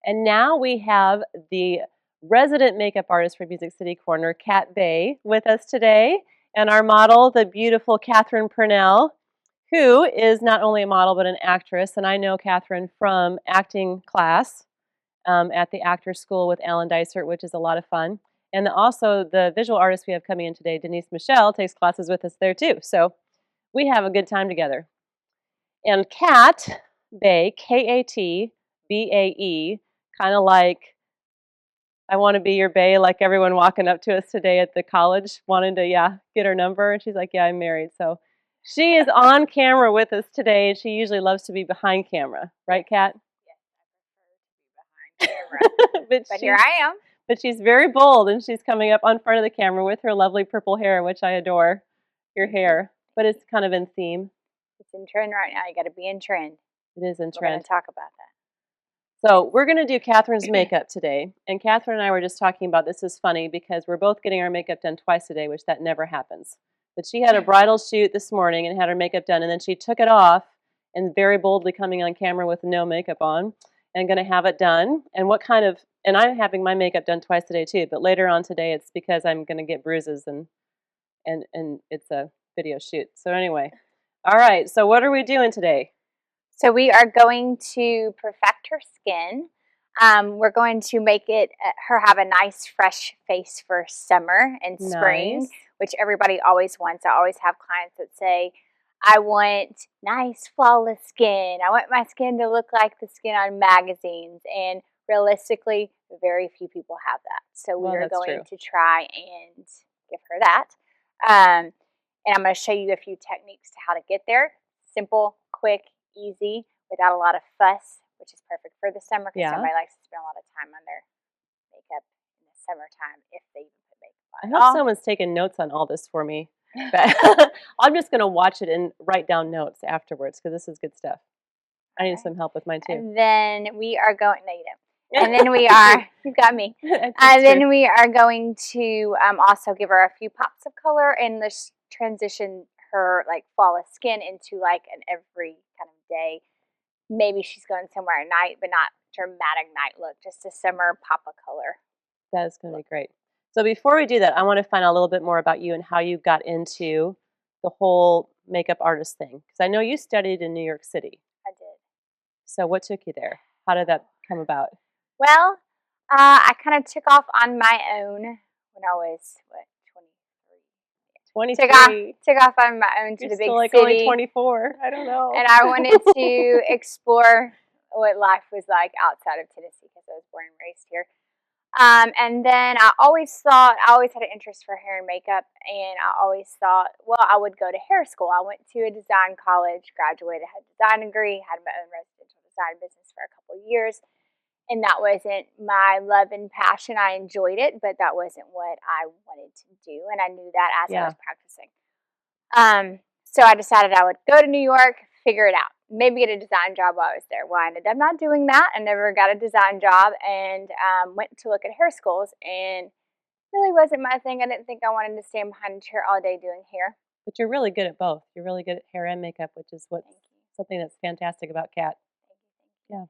And now we have the resident makeup artist for Music City Corner, Kat Bae, with us today. And our model, the beautiful Catherine Purnell, who is not only a model but an actress. And I know Catherine from acting class at the Actors School with Alan Dysart, which is a lot of fun. And also the visual artist we have coming in today, Denise Michelle, takes classes with us there too. So we have a good time together. And Kat Bae, Katbae, kind of like, I want to be your bae, like everyone walking up to us today at the college wanting to, get her number. And she's like, yeah, I'm married. So she is on camera with us today, and she usually loves to be behind camera. Right, Kat? Yes, I prefer to be behind camera. But here I am. But she's very bold, and she's coming up on front of the camera with her lovely purple hair, which I adore, your hair. But it's kind of in theme. It's in trend right now. You got to be in trend. It is in trend. We're going to talk about that. So we're going to do Catherine's makeup today. And Catherine and I were just talking about this is funny because we're both getting our makeup done twice a day, which that never happens. But she had a bridal shoot this morning and had her makeup done, and then she took it off and very boldly coming on camera with no makeup on and going to have it done. And and I'm having my makeup done twice a day too, but later on today it's because I'm going to get bruises and it's a video shoot. So anyway, all right, so what are we doing today? So we are going to perfect her skin. We're going to make her have a nice fresh face for summer and spring, which everybody always wants. I always have clients that say, I want nice, flawless skin. I want my skin to look like the skin on magazines. And realistically, very few people have that. So we are going to try and give her that. And I'm going to show you a few techniques to how to get there. Simple, quick, easy, without a lot of fuss, which is perfect for the summer because somebody likes to spend a lot of time on their makeup in the summertime if they even put makeup on. I hope someone's taking notes on all this for me. I'm just going to watch it and write down notes afterwards because this is good stuff. I need some help with mine too. And then we are going, no you don't. And then we are, you've got me. And then we are going to also give her a few pops of color and let's transition her like flawless skin into like an every kind of day. Maybe she's going somewhere at night, but not dramatic night look, just a summer pop of color. That is going to be great. So before we do that, I want to find out a little bit more about you and how you got into the whole makeup artist thing. Because I know you studied in New York City. I did. So what took you there? How did that come about? Well, I kind of took off on my own when I was, 23. Took off on my own to the big like city. Only 24. I don't know. And I wanted to explore what life was like outside of Tennessee because I was born and raised here. And then I always had an interest for hair and makeup, and I always thought, well, I would go to hair school. I went to a design college, graduated, had a design degree, had my own residential design business for a couple of years. And that wasn't my love and passion. I enjoyed it, but that wasn't what I wanted to do. And I knew that as I was practicing. So I decided I would go to New York, figure it out, maybe get a design job while I was there. Well, I ended up not doing that. I never got a design job and went to look at hair schools and really wasn't my thing. I didn't think I wanted to stand behind a chair all day doing hair. But you're really good at both. You're really good at hair and makeup, which is something that's fantastic about Kat. Thank you. Yeah.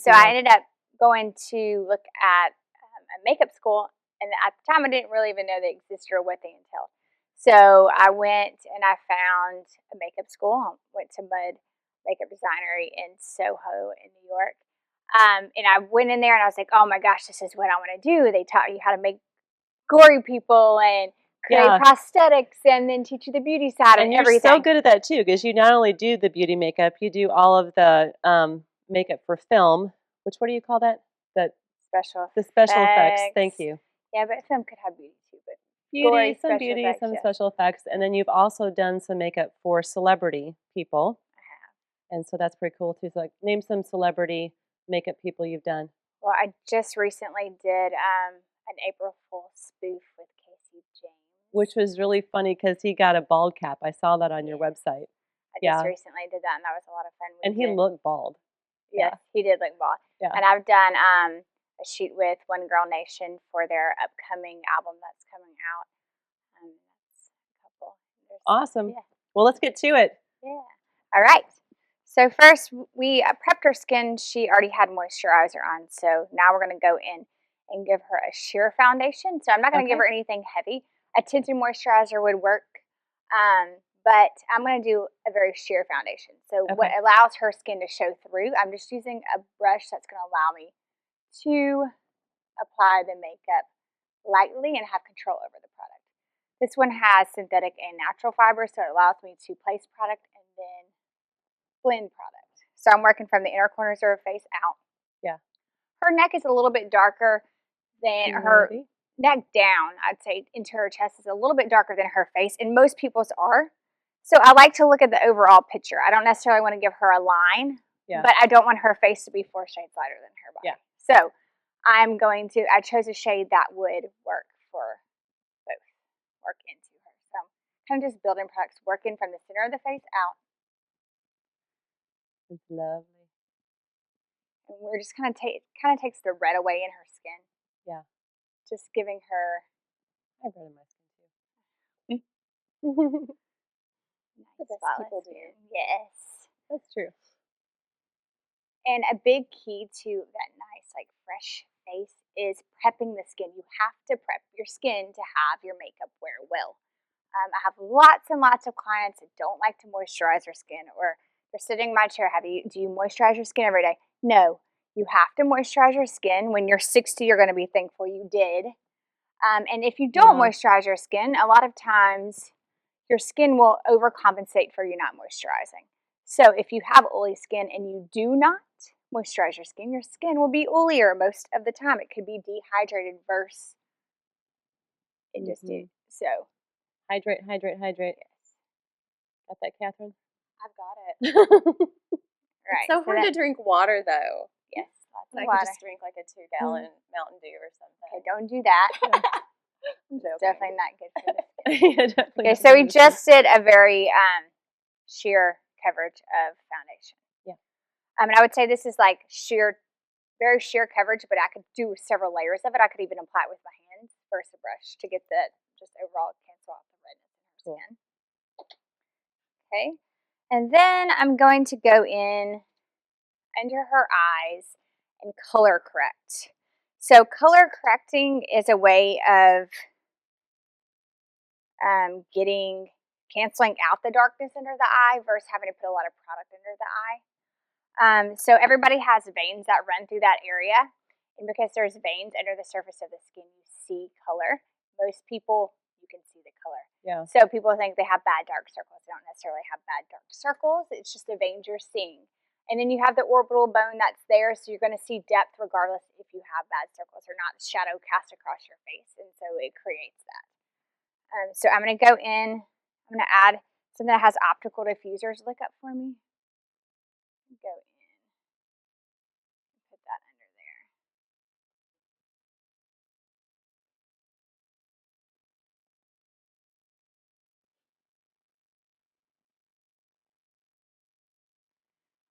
So I ended up going to look at a makeup school, and at the time I didn't really even know they existed or what they entailed. So I went and I found a makeup school. I went to Mud Makeup Designery in Soho in New York. And I went in there and I was like, oh my gosh, this is what I want to do. They taught you how to make gory people and create prosthetics and then teach you the beauty side and everything. And you're so good at that too because you not only do the beauty makeup, you do all of the makeup for film. What do you call that? The special effects. Thank you. Yeah, but film could have beauty too. But some special effects. And then you've also done some makeup for celebrity people. I have. And so that's pretty cool too. So like, name some celebrity makeup people you've done. Well, I just recently did an April Fool's spoof with Casey James. Which was really funny because he got a bald cap. I saw that on your website. I just recently did that and that was a lot of fun. And he looked bald. Yes, he did look bald. Yeah. And I've done a shoot with One Girl Nation for their upcoming album that's coming out. That's a couple. Awesome. Yeah. Well, let's get to it. Yeah. All right. So first, we prepped her skin. She already had moisturizer on, so now we're going to go in and give her a sheer foundation. So I'm not going to give her anything heavy. A tinted moisturizer would work, but I'm going to do a very sheer foundation. So what allows her skin to show through, I'm just using a brush that's going to allow me to apply the makeup lightly and have control over the product. This one has synthetic and natural fibers, so it allows me to place product and then blend product. So I'm working from the inner corners of her face out. Yeah. Her neck is a little bit darker than her neck down. I'd say into her chest is a little bit darker than her face, and most people's are. So I like to look at the overall picture. I don't necessarily want to give her a line, but I don't want her face to be 4 shades lighter than her body. So I chose a shade that would work for both, work into her. So I'm kind of just building products, working from the center of the face out. It's lovely. And we're just kind of takes the red away in her skin. Yeah. Just giving her. I have red in my skin too. The best people do. Yes. That's true. And a big key to that nice, like, fresh face is prepping the skin. You have to prep your skin to have your makeup wear well. I have lots and lots of clients that don't like to moisturize their skin, or they're sitting in my chair. Do you moisturize your skin every day? No. You have to moisturize your skin. When you're 60, you're going to be thankful you did. And if you don't moisturize your skin, a lot of times your skin will overcompensate for you not moisturizing. So if you have oily skin and you do not moisturize your skin will be oilier most of the time. It could be dehydrated versus it just did. So hydrate. Yes. Got that, Catherine? I've got it. Right. It's so hard to drink water, though. Yes, lots of I water. could just drink like a 2-gallon Mountain Dew or something. Okay, don't do that. I'm joking. Definitely not good for the skin. Yeah, definitely. Okay, so we just did a very sheer coverage of foundation. Yeah. And I would say this is like very sheer coverage, but I could do several layers of it. I could even apply it with my hands versus a brush to get the just overall cancel out the redness in her skin. Okay. And then I'm going to go in under her eyes and color correct. So color correcting is a way of canceling out the darkness under the eye versus having to put a lot of product under the eye. So everybody has veins that run through that area. And because there's veins under the surface of the skin, you see color. Most people, you can see the color. Yeah. So people think they have bad dark circles. They don't necessarily have bad dark circles. It's just the veins you're seeing. And then you have the orbital bone that's there, so you're going to see depth regardless if you have bad circles or not. Shadow cast across your face, and so it creates that. So I'm going to go in. I'm going to add something that has optical diffusers. Look up for me. Go in. Put that under there.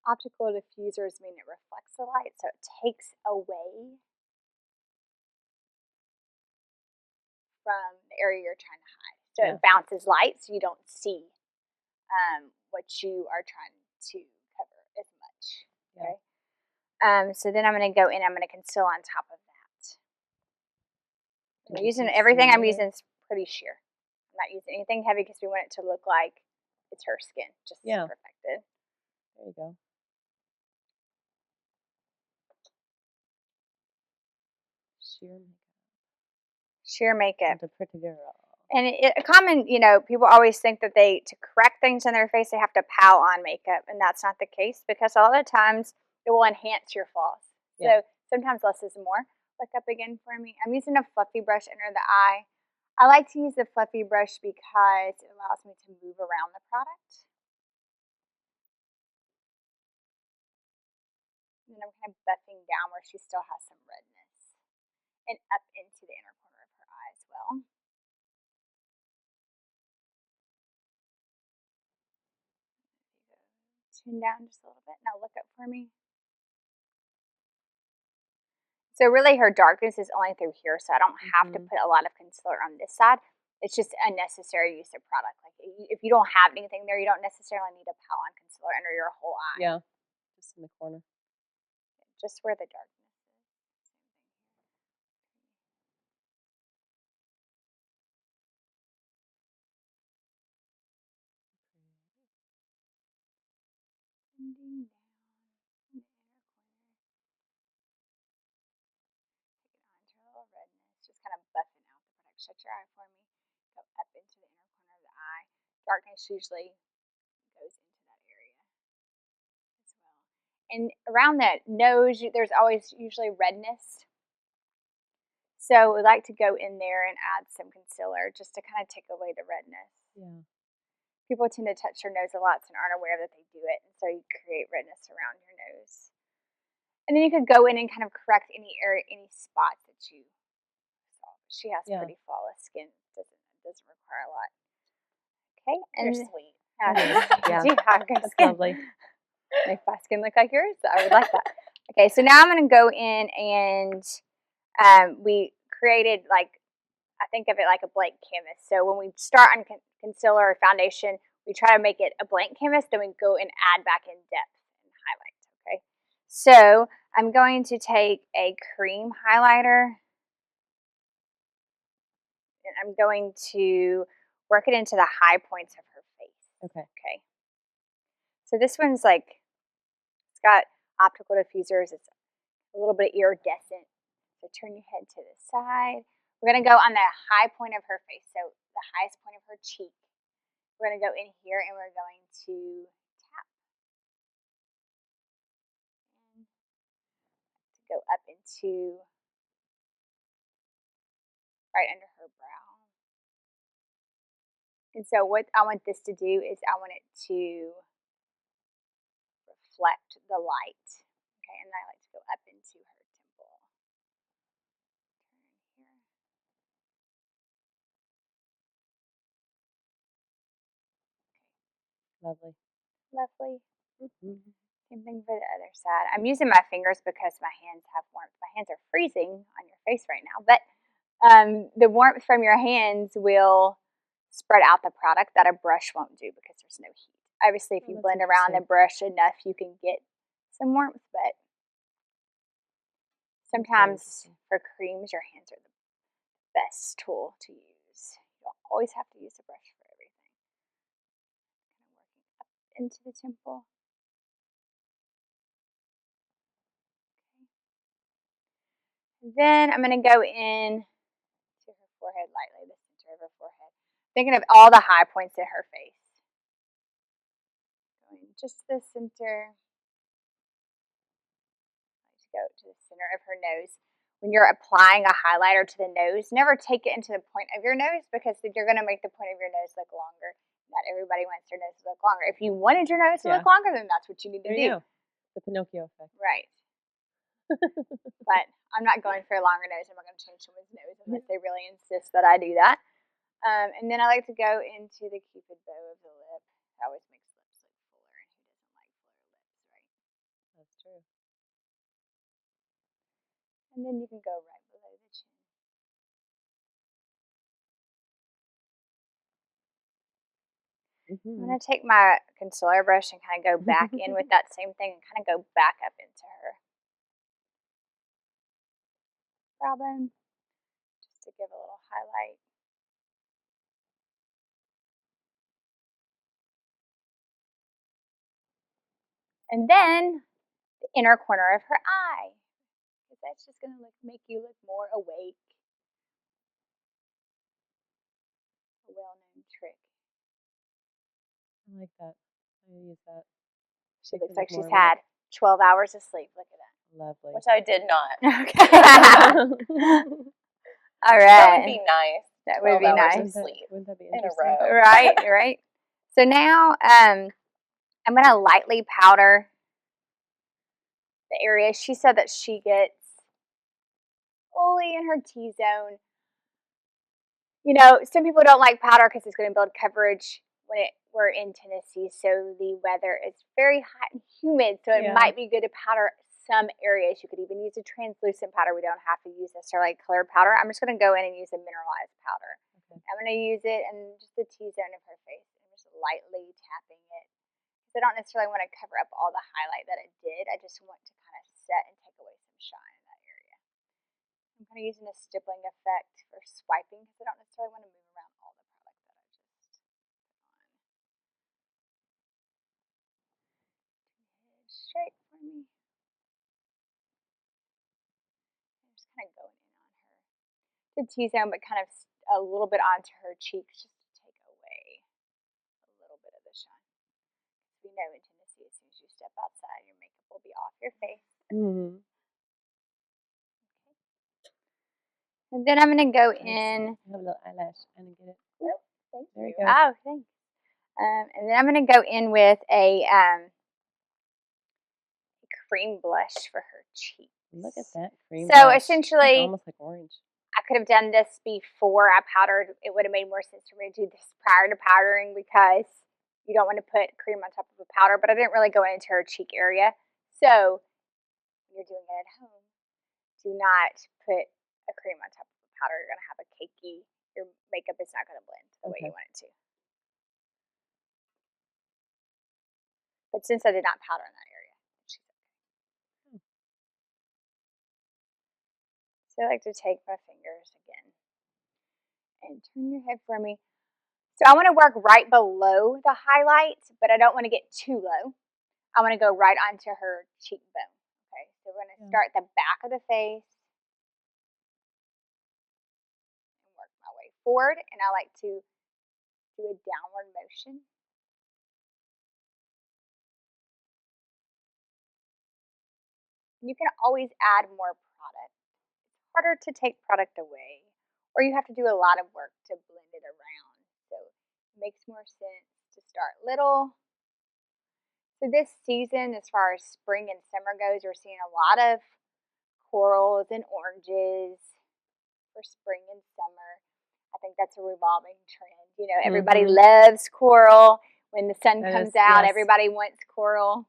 Optical diffusers mean it reflects the light, so it takes away from the area you're trying to hide. So it bounces light, so you don't see what you are trying to cover as much. Okay. So then I'm going to go in. I'm going to conceal on top of that. I'm using everything. I'm using is pretty sheer. I'm not using anything heavy because we want it to look like it's her skin, just perfected. There you go. Sheer makeup. The pretty girl. And people always think that to correct things on their face, they have to pile on makeup. And that's not the case, because a lot of times it will enhance your flaws. Yeah. So sometimes less is more. Look up again for me. I'm using a fluffy brush under the eye. I like to use the fluffy brush because it allows me to move around the product. And I'm kind of buffing down where she still has some redness, and up into the inner corner of her eye as well. Tune down just a little bit. Now look up for me. So really her darkness is only through here, so I don't have to put a lot of concealer on this side. it's just unnecessary use of product. Like if you don't have anything there, you don't necessarily need a pile on concealer under your whole eye. Yeah, just in the corner. Just where the darkness is. Blending down in the inner corner. Taking on to a little redness, just kind of buffing out the product. Shut your eye for me. Go up into the inner corner of the eye. Darkness usually goes into that area as well. And around the nose, there's always usually redness. So we like to go in there and add some concealer just to kind of take away the redness. Yeah. People tend to touch their nose a lot and aren't aware that they do it, and so you create redness around your nose. And then you could go in and kind of correct any area, any spots that you saw. She has pretty flawless skin; doesn't require a lot. Okay, and You're sweet. Yeah. Do you have good That's skin? lovely. Make my skin look like yours. I would like that. Okay, so now I'm going to go in and we created I think of it like a blank canvas. So when we start on concealer or foundation, we try to make it a blank canvas, then we go and add back in depth and highlight, okay? So I'm going to take a cream highlighter and I'm going to work it into the high points of her face. Okay. So this one's it's got optical diffusers. It's a little bit iridescent. So turn your head to the side. We're going to go on the high point of her face, so the highest point of her cheek. We're going to go in here and we're going to tap. And to go up into right under her brow. And so what I want this to do is I want it to reflect the light. Okay, and I like to go up into her temple. Turn here. Lovely. Lovely. Mm-hmm. Same thing for the other side. I'm using my fingers because my hands have warmth. My hands are freezing on your face right now, but the warmth from your hands will spread out the product that a brush won't do because there's no heat. Obviously, if you blend around the brush enough, you can get some warmth, but sometimes for creams, your hands are the best tool to use. You don't always have to use a brush for everything. Kind of working up into the temple. Then I'm going to go in to her forehead lightly, the center of her forehead. Thinking of all the high points in her face. Going just to the center. Let's go to the center of her nose. When you're applying a highlighter to the nose, never take it into the point of your nose because you're going to make the point of your nose look longer. Not everybody wants their nose to look longer. If you wanted your nose to look longer, then that's what you need to do. You go. The Pinocchio effect. Right. But I'm not going for a longer nose. I'm not going to change someone's nose unless they really insist that I do that. And then I like to go into the cupid bow of the lip. It always makes lips look fuller, and who doesn't like fuller lips, right? That's true. And then you can go right below the chin. I'm going to take my concealer brush and kind of go back in with that same thing and kind of go back up into her brow bone just to give a little highlight. And then the inner corner of her eye, because that's just going to make you look more awake. A well-known trick. I like that. I use that. She looks like she's had 12 hours of sleep. Look at that. Lovely. Which I did not. Okay. All right. That would be nice. That would be 12 hours nice. of sleep Wouldn't that be in a interesting? row. Right, right. So now I'm going to lightly powder the area. She said that she gets fully in her T-zone. You know, some people don't like powder because it's going to build coverage when we're in Tennessee. So the weather is very hot and humid. So it might be good to powder some areas. You could even use a translucent powder. We don't have to use necessarily colored powder. I'm just going to go in and use a mineralized powder. Okay. I'm going to use it in just the T-zone of her face. I'm just lightly tapping it. I don't necessarily want to cover up all the highlight that it did. I just want to kind of set and take away some shine in that area. I'm kind of using a stippling effect for swiping because I don't necessarily want to move around all the product that I just put on. Straight for me. I'm just kind of going in on her. The T-zone, but kind of a little bit onto her cheeks just to take away a little bit of the shine. We know in Tennessee, as soon as you step outside, your makeup will be off your face. Mm-hmm. And then I'm going to go in. I have a little eyelash. I didn't get it. Oh, thank There you. you go. Oh, thanks. And then I'm going to go in with a cream blush for her cheeks. Look at that cream. So blush. essentially, It's almost like orange. I could have done this before I powdered. It would have made more sense for me to do this prior to powdering because you don't want to put cream on top of a powder, but I didn't really go into her cheek area. So when you're doing it at home, do not put a cream on top of a powder. You're going to have a cakey, your makeup is not going to blend the way you want it to. But since I did not powder in that area, she's okay. So I like to take my fingers again and turn your head for me. So I want to work right below the highlight, but I don't want to get too low. I want to go right onto her cheekbone. Okay, so we're going to start the back of the face and work my way forward. And I like to do a downward motion. You can always add more product. It's harder to take product away, or you have to do a lot of work to blend it around. So it makes more sense to start little. So this season, as far as spring and summer goes, we're seeing a lot of corals and oranges for spring and summer. I think that's a revolving trend. You know, everybody loves coral. When the sun comes out, everybody wants coral.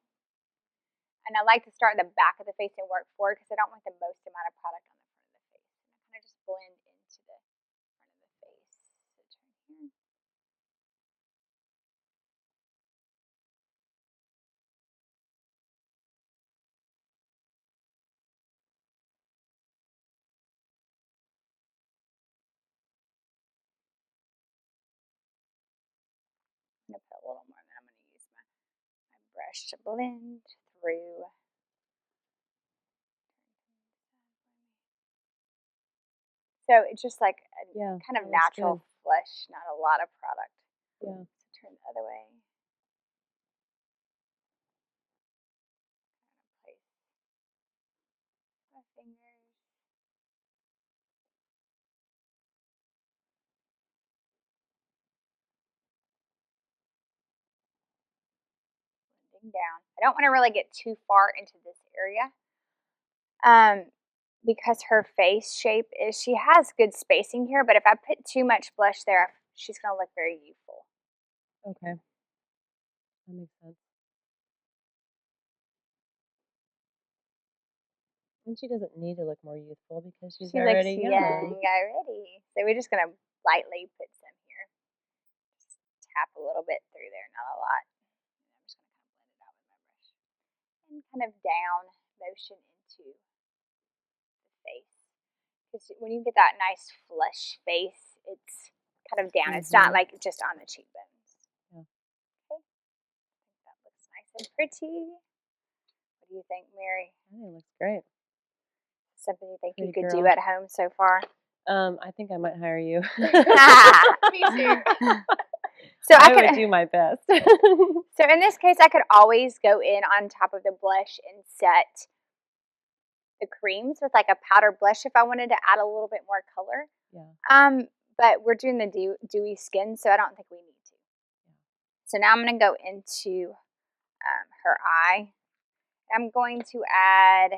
And I like to start the back of the face and work forward because I don't want the most amount of product on the front of the face. And I kind of just blend into the front of the face. So turn here. I'm going to put a little more, and then I'm going to use my brush to blend through. So it's just like a kind of natural flush, not a lot of product. Yeah. So turn the other way. Place my fingers. Blending down. I don't want to really get too far into this area. Because her face shape is, she has good spacing here, but if I put too much blush there, she's going to look very youthful. Okay. That makes sense. And she doesn't need to look more youthful because she's already young. Already. So we're just going to lightly put some here. Just tap a little bit through there, not a lot. And I'm just going to kind of blend it out with my brush. And kind of down motion into the face. Because when you get that nice flush face, it's kind of down. It's not like just on the cheekbones. Yeah. Okay. I think that looks nice and pretty. What do you think, Mary? I think it looks great. Something you think Pretty you could girl. do at home so far? I think I might hire you. Me too. So I would do my best. So in this case, I could always go in on top of the blush and set the creams with like a powder blush if I wanted to add a little bit more color. Yeah. But we're doing the dewy skin, so I don't think we need to. Yeah. So now I'm going to go into her eye. I'm going to add,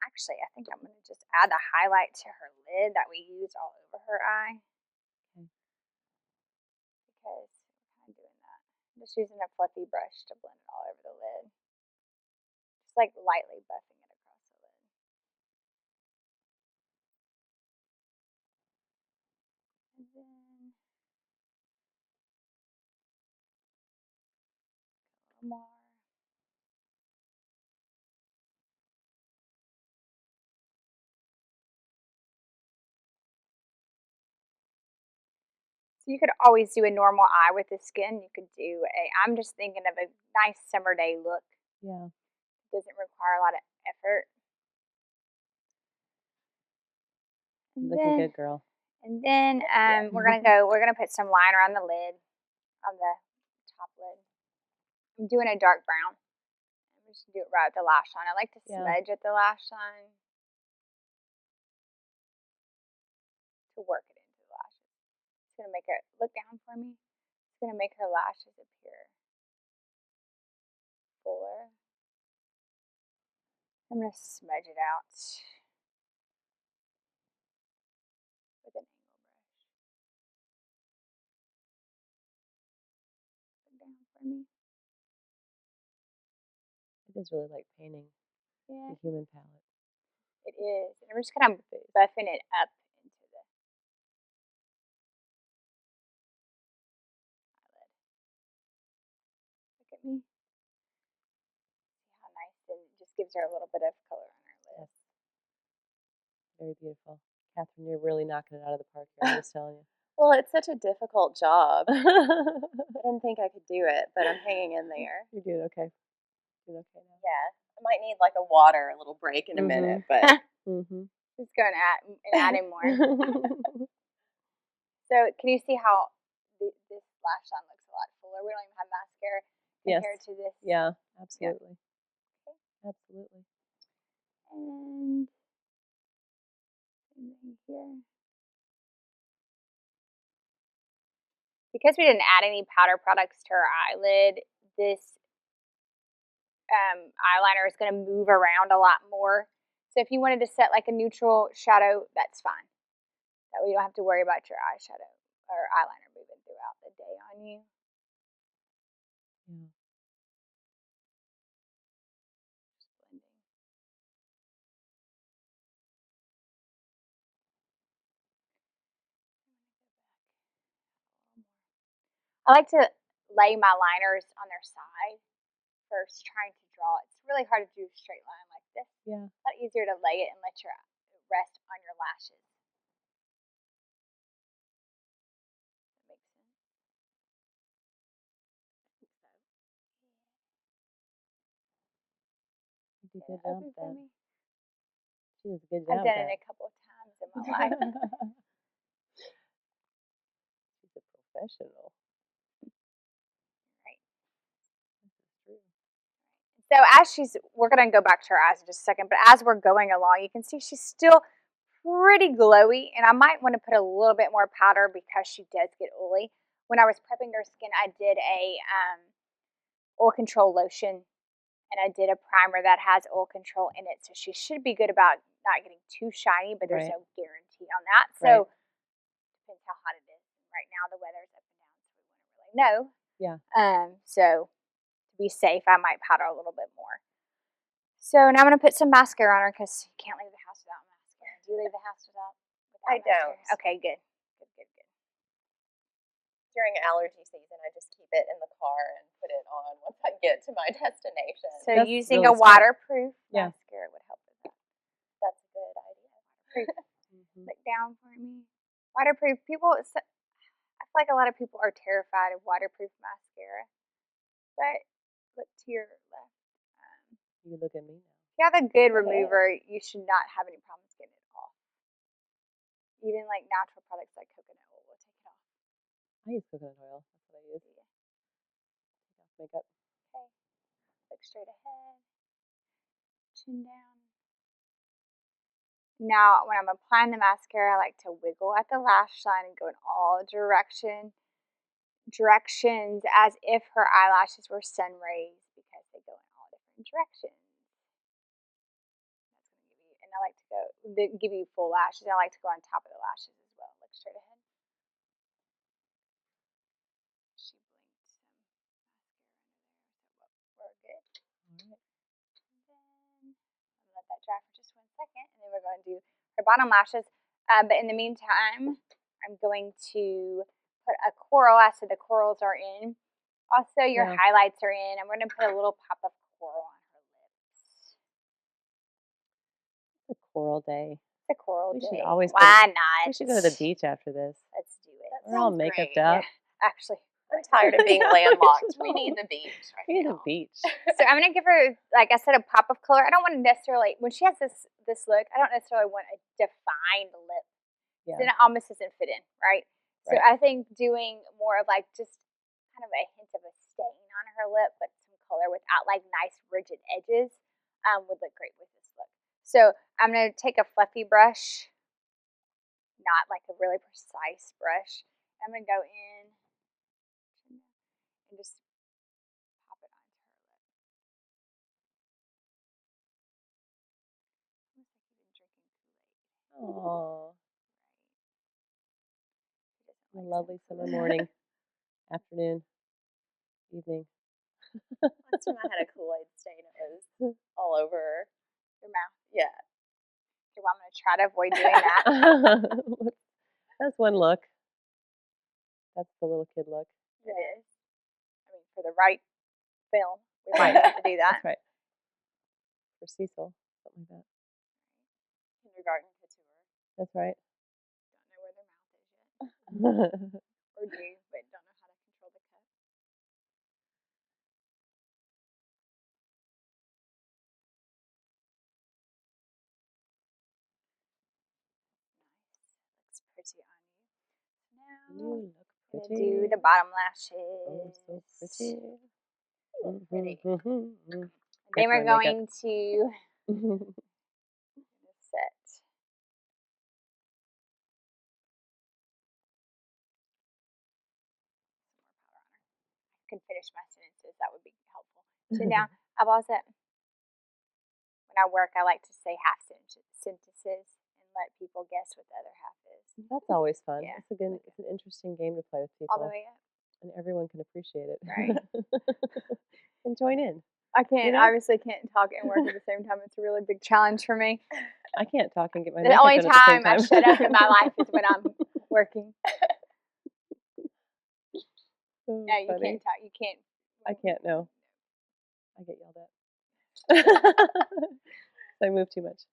actually, I think I'm going to just add the highlight to her lid that we use all over her eye. Okay. Because I'm kind of doing that. I'm just using a fluffy brush to blend it all over the lid. Just like lightly buffing it across the lid. more. So you could always do a normal eye with the skin. You could do I'm just thinking of a nice summer day look. Yeah. Doesn't require a lot of effort. And Looking good, girl. And then we're gonna put some liner on the lid, on the top lid. I'm doing a dark brown. I'm just gonna do it right at the lash line. I like to smudge at the lash line to work it into the lashes. It's gonna make her look down for me. It's gonna make her lashes appear fuller. I'm gonna smudge it out with an angle brush. Look down for me. It is really like painting the human palette. It is. And we're just kind of buffing it up into the eyelid. Look at me. See how nice, and it just gives her a little bit of color on her lid. Yes. Very beautiful. Catherine, you're really knocking it out of the park here, I'm just telling you. Well, it's such a difficult job. I didn't think I could do it, but I'm hanging in there. You're doing okay. Doing okay now. Yeah. I might need like a little break in a minute, but Just going and adding more. So can you see how this lash line looks a lot fuller? We don't even have mascara compared to this. Yeah, absolutely. Okay. Absolutely. And here. Because we didn't add any powder products to our eyelid, this eyeliner is going to move around a lot more. So if you wanted to set like a neutral shadow, that's fine. That way you don't have to worry about your eyeshadow or eyeliner moving throughout the day on you. Yeah. Just blending. I like to lay my liners on their side first, trying to draw. It's really hard to do a straight line like this. Yeah. It's a lot easier to lay it and let your rest on your lashes. That makes sense. You do a good job with that. Me. She does a good job. I've done it a couple of times in my life. She's a professional. Right. This is true. So we're going to go back to her eyes in just a second, but as we're going along, you can see she's still pretty glowy, and I might want to put a little bit more powder because she does get oily. When I was prepping her skin, I did a oil control lotion, and I did a primer that has oil control in it, so she should be good about not getting too shiny, but there's no guarantee on that. So depends how hot it is. Right now the weather's up and down, so we wouldn't really know. Yeah. So to be safe, I might powder a little bit more. So now I'm going to put some mascara on her because you can't leave the house without mascara. Do you leave the house without I mascara? don't. Okay, good. Good. During allergy season, I just keep it in the car and put it on once I get to my destination. So That's using really a waterproof mascara would help with that. That's a good idea. Look down for me. Waterproof. I feel like a lot of people are terrified of waterproof mascara. But look to your left. You look at me now. If you have a good remover, you should not have any problems getting it off. Even like natural products like coconut oil will take it off. I use coconut oil. That's what I use. Take off makeup. Okay. Look straight ahead. Chin down. Now, when I'm applying the mascara, I like to wiggle at the lash line and go in all directions as if her eyelashes were sun rays because they go in all different directions. That's going to give you, and I like to give you full lashes. I like to go on top of the lashes as well. Look straight ahead. She blinked some mascara under there, so we're good. All right. And then I'll let that dry for just 1 second, and then we're going to do her bottom lashes. But in the meantime, I'm going to put a coral. I said the corals are in Also, your Yeah. highlights are in. I'm going to put a little pop of coral on her lips. It's a coral day. It's a coral We day. should always Why not? We should go to the beach after this. Let's do it. That We're all sounds makeuped great. up. Actually, I'm tired of being Yeah, landlocked. we We need the beach right We need now. the beach. so I'm gonna give her, like I said, a pop of color. I don't want to necessarily, when she has this look, I don't necessarily want a defined lip. Yeah. Then it almost doesn't fit in, right? So Right. I think doing more of like just kind of a hint of a stain on her lip, but some color without like nice rigid edges, would look great with this look. So I'm gonna take a fluffy brush, not like a really precise brush. I'm gonna go in and just pop it onto her lip. Almost like you've been drinking Kool-Aid. Oh, She a doesn't like lovely some summer Kool-Aid. morning, afternoon, evening. Last time I had a Kool-Aid stain, it was all over. Your mouth. Yeah. Okay, well, I'm gonna try to avoid doing that. That's one look. That's the little kid look. It is. I mean, for the right film, we Right. might need to do that. That's right. For Cecil, something like that. Kindergarten couture. That's right. Don't know where their mouth is yet, or do, but don't know how to control the cut. Nice. Looks pretty on you. Now You look I'm gonna pretty. do the bottom Oh, lashes. so pretty. Pretty. And then we're going to set. I can finish my sentences. That would be helpful. So now, I've also, when I work, I like to say half sentences and let people guess what the other half is. That's always fun. Yeah. It's an interesting game to play with All the people, way up. and everyone can appreciate it. Right. And join in. I can't, You know? obviously can't talk and work at the same time. It's a really big challenge for me. I can't talk and get my The makeup only done at the same time I time. shut up in my life is when I'm working. So No, you funny. can't talk. You can't. I can't, no. I get yelled at. I move too much.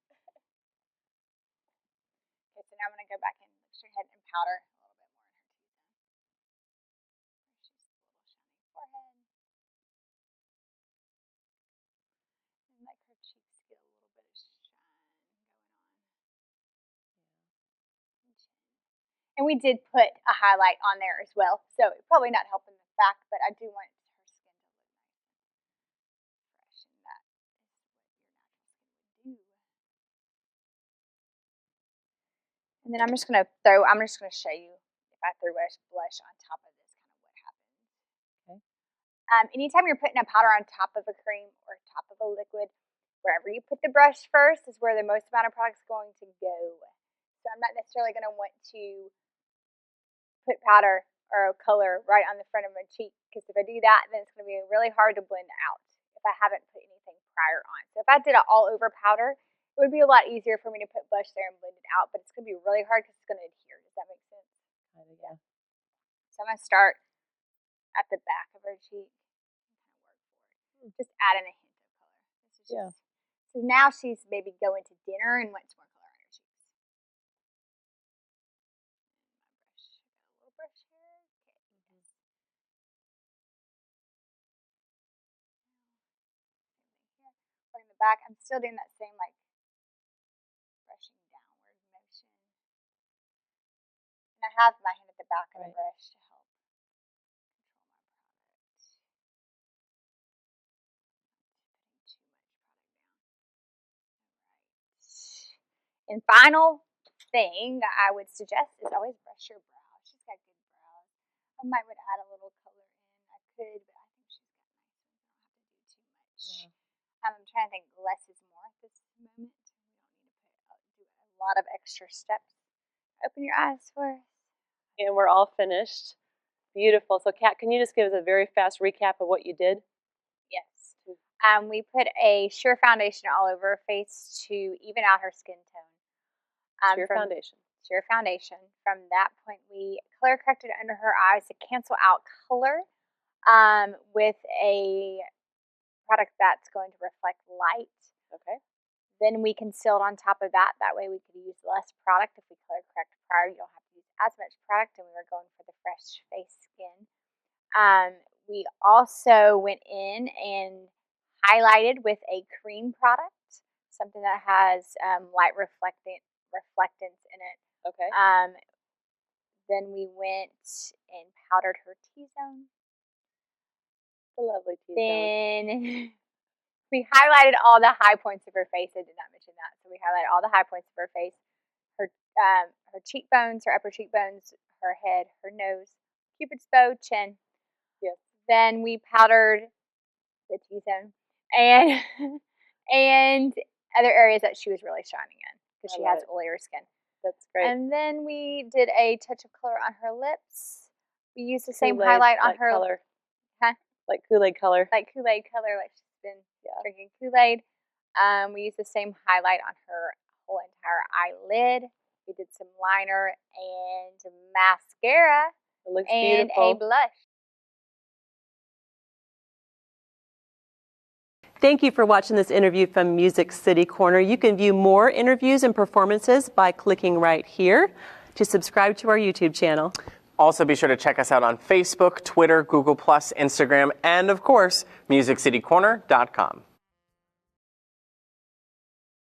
Okay, so now I'm going to go back in, look straight ahead and powder a little bit more in her T-zone. She's a little shiny forehead. And like her cheeks get a little bit of shine going on. And chin. And we did put a highlight on there as well, so it's probably not helping the back, but I do want her skin to look nice and fresh, and that is what your natural skin would do. And then I'm just gonna show you if I throw blush on top of this, kind of what happens. Okay. Anytime you're putting a powder on top of a cream or top of a liquid, wherever you put the brush first is where the most amount of product is going to go. So I'm not necessarily going to want to put powder or color right on the front of my cheek, because if I do that, then it's going to be really hard to blend out if I haven't put anything prior on. So if I did an all over powder, it would be a lot easier for me to put blush there and blend it out, but it's going to be really hard because it's going to adhere. Does that make sense? Kind of, yeah. So I'm going to start at the back of her cheek and kind of work forward. Just adding a hint of color. This is just, Yeah. So now she's maybe going to dinner and wants more color on her cheeks. My brush, I got a little brush here. Okay. Yes. Same thing here. Or in the back, I'm still doing that same like brushing downward motion. And I have my hand at the back of the brush to help control my product. Not putting too much product down. Alright. And final thing I would suggest is always brush your brows. She's got good brows. I might would add a little color in. I could, but I think she's got nice ones. I don't have to do too much. Yeah. I'm trying to think less is more at this moment. We don't need to do a lot of extra steps. Open your eyes for us. And we're all finished. Beautiful. So, Kat, can you just give us a very fast recap of what you did? Yes. We put a sheer foundation all over her face to even out her skin tone. Sheer foundation. Sheer foundation. From that point, we color corrected under her eyes to cancel out color. with a product that's going to reflect light. Okay. Then we concealed on top of that. That way we could use less product. If we color correct prior, you don't have to use as much product, and we were going for the fresh face skin. We also went in and highlighted with a cream product, something that has light reflectance in it. Okay. Then we went and powdered her T-zone. The lovely T-zone. Then we highlighted all the high points of her face. I did not mention that. So we highlighted all the high points of her face. Her cheekbones, her upper cheekbones, her head, her nose, Cupid's bow, chin. Yes. Then we powdered the T-zone and and other areas that she was really shining in because she has oilier skin. That's great. And then we did a touch of color on her lips. We used the same highlight on her color. Huh? Like Kool-Aid color. Like Kool-Aid color, like she's been drinking Kool-Aid. We used the same highlight on her whole entire eyelid. We did some liner and mascara. It looks and beautiful. a blush. Thank you for watching this interview from Music City Corner. You can view more interviews and performances by clicking right here to subscribe to our YouTube channel. Also, be sure to check us out on Facebook, Twitter, Google+, Instagram, and of course, MusicCityCorner.com.